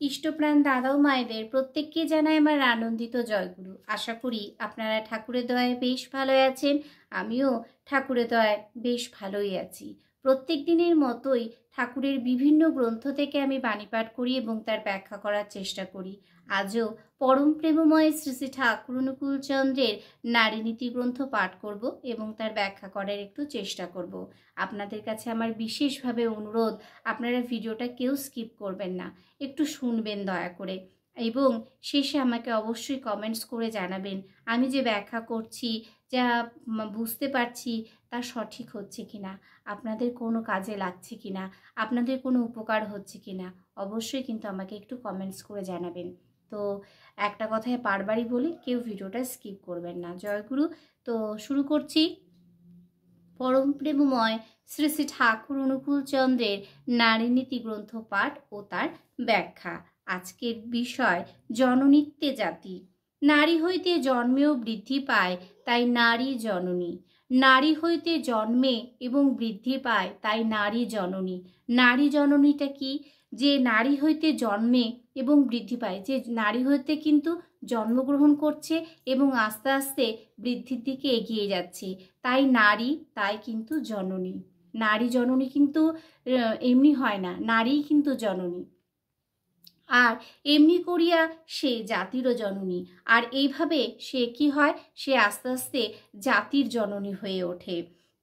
ইষ্টপ্রাণ দাদা ও মায়েদের প্রত্যেককে জানাই আমার আনন্দিত জয়গুরু। আশা করি আপনারা ঠাকুরের দয়ায় বেশ ভালো আছেন। আমিও ঠাকুরের দয়ায় বেশ ভালোই আছি। প্রত্যেক দিনের মতোই ঠাকুরের বিভিন্ন গ্রন্থ থেকে আমি বাণী পাঠ করি এবং তার ব্যাখ্যা করার চেষ্টা করি। আজও পরম প্রেমময় শ্রী শ্রী ঠাকুর অনুকূল চন্দ্রের নারীনীতি গ্রন্থ পাঠ করব এবং তার ব্যাখ্যা করার একটু চেষ্টা করব। আপনাদের কাছে আমার বিশেষভাবে অনুরোধ, আপনারা ভিডিওটা কেউ স্কিপ করবেন না, একটু শুনবেন দয়া করে এবং শেষে আমাকে অবশ্যই কমেন্টস করে জানাবেন আমি যে ব্যাখ্যা করছি, যা বুঝতে পারছি তা সঠিক হচ্ছে কিনা, আপনাদের কোনো কাজে লাগছে কিনা, আপনাদের কোনো উপকার হচ্ছে কিনা। অবশ্যই কিন্তু আমাকে একটু কমেন্টস করে জানাবেন। তো একটা কথায় বারবারই বলি, কেউ ভিডিওটা স্কিপ করবেন না। জয়গুরু। তো শুরু করছি। পরম প্রেমময় শ্রী শ্রী ঠাকুর অনুকূল চন্দ্রের নারীনীতি গ্রন্থ পাঠ ও তার ব্যাখ্যা। আজকের বিষয় জননীত্বে জাতি। নারী হইতে জন্মেও বৃদ্ধি পায়, তাই নারী জননী। নারী হইতে জন্মে এবং বৃদ্ধি পায়, তাই নারী জননী। নারী জননীটা কি? যে নারী হইতে জন্মে এবং বৃদ্ধি পায়, যে নারী হইতে কিন্তু জন্মগ্রহণ করছে এবং আস্তে আস্তে বৃদ্ধির দিকে এগিয়ে যাচ্ছে, তাই নারী, তাই কিন্তু জননী। নারী জননী কিন্তু এমনি হয় না, নারীই কিন্তু জননী। আর এমনি করিয়া সে জাতিরও জননী। আর এইভাবে সে কি হয়, সে আস্তে আস্তে জাতির জননী হয়ে ওঠে।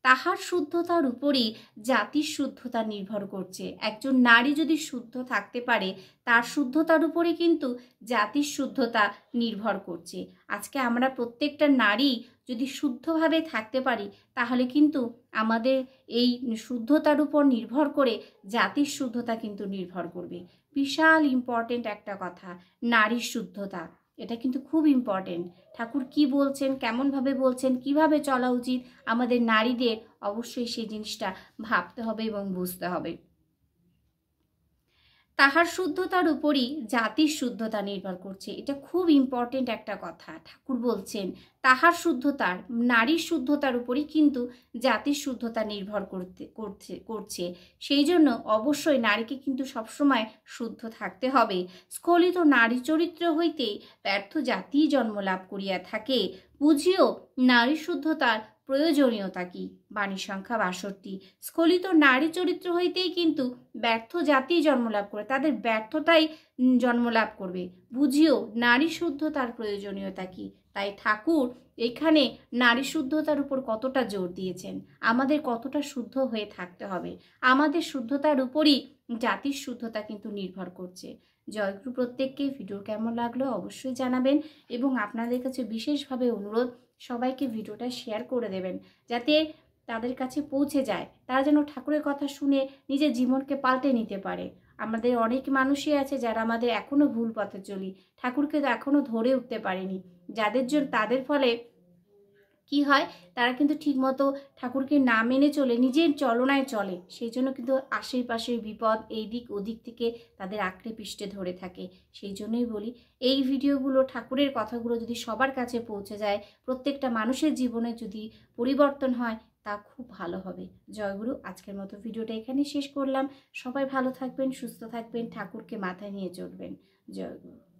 তাহার শুদ্ধতার উপরই জাতির শুদ্ধতা নির্ভর করছে। একজন নারী যদি শুদ্ধ থাকতে পারে, তার শুদ্ধতার উপরে কিন্তু জাতির শুদ্ধতা নির্ভর করছে। আজকে আমরা প্রত্যেকটা নারী যদি শুদ্ধভাবে থাকতে পারি, তাহলে কিন্তু আমাদের এই শুদ্ধতার উপর নির্ভর করে জাতির শুদ্ধতা কিন্তু নির্ভর করবে। বিশাল ইম্পর্টেন্ট একটা কথা, নারীর শুদ্ধতা। এটা কিন্তু খুব ইম্পর্টেন্ট। ঠাকুর কি বলছেন, কেমনভাবে বলছেন, কিভাবে চলা উচিত আমাদের নারীদের, অবশ্যই সেই জিনিসটা ভাবতে হবে এবং বুঝতে হবে। তাহার শুদ্ধতার উপরই জাতির শুদ্ধতা নির্ভর করছে। এটা খুব ইম্পর্টেন্ট একটা কথা। ঠাকুর বলছেন তাহার শুদ্ধতার, নারীর শুদ্ধতার উপরই কিন্তু জাতির শুদ্ধতা নির্ভর করছে। সেই জন্য অবশ্যই নারীকে কিন্তু সবসময় শুদ্ধ থাকতে হবে। স্খলিত নারী চরিত্র হইতে ব্যর্থ জাতিই জন্ম লাভ করিয়া থাকে। বুঝিও নারী শুদ্ধতার প্রয়োজনীয়তা কি। বাণী সংখ্যা 62। স্খলিত নারী চরিত্র হইতেই কিন্তু ব্যর্থ জাতি জন্মলাভ করে, তাদের ব্যর্থতাই জন্মলাভ করবে। বুঝিও নারী শুদ্ধতার প্রয়োজনীয়তা কি। তাই ঠাকুর এখানে নারী শুদ্ধতার উপর কতটা জোর দিয়েছেন, আমাদের কতটা শুদ্ধ হয়ে থাকতে হবে। আমাদের শুদ্ধতার উপরই জাতির শুদ্ধতা কিন্তু নির্ভর করছে। জয়গুরু। প্রত্যেককে ভিডিও কেমন লাগলো অবশ্যই জানাবেন এবং আপনাদের কাছে বিশেষভাবে অনুরোধ, সবাইকে ভিডিওটা শেয়ার করে দেবেন, যাতে তাদের কাছে পৌঁছে যায়, তারা যেন ঠাকুরের কথা শুনে নিজের জীবনকে পাল্টে নিতে পারে। আমাদের অনেক মানুষই আছে যারা আমাদের এখনও ভুল পথে চলি, ঠাকুরকে তো এখনও ধরে উঠতে পারেনি, যাদের জন্য তাদের ফলে কি হয়, তারা কিন্তু ঠিকমতো ঠাকুরকে না মেনে চলে নিজের চলনায় চলে। সেই জন্য কিন্তু আশেপাশের বিপদ এই দিক ওদিক থেকে তাদের আঁকড়ে পিষ্টে ধরে থাকে। সেই জন্যই বলি, এই ভিডিওগুলো, ঠাকুরের কথাগুলো যদি সবার কাছে পৌঁছে যায়, প্রত্যেকটা মানুষের জীবনে যদি পরিবর্তন হয়, তা খুব ভালো হবে। জয়গুরু। আজকের মতো ভিডিওটা এখানেই শেষ করলাম। সবাই ভালো থাকবেন, সুস্থ থাকবেন, ঠাকুরকে মাথায় নিয়ে চলবেন। জয়গুরু।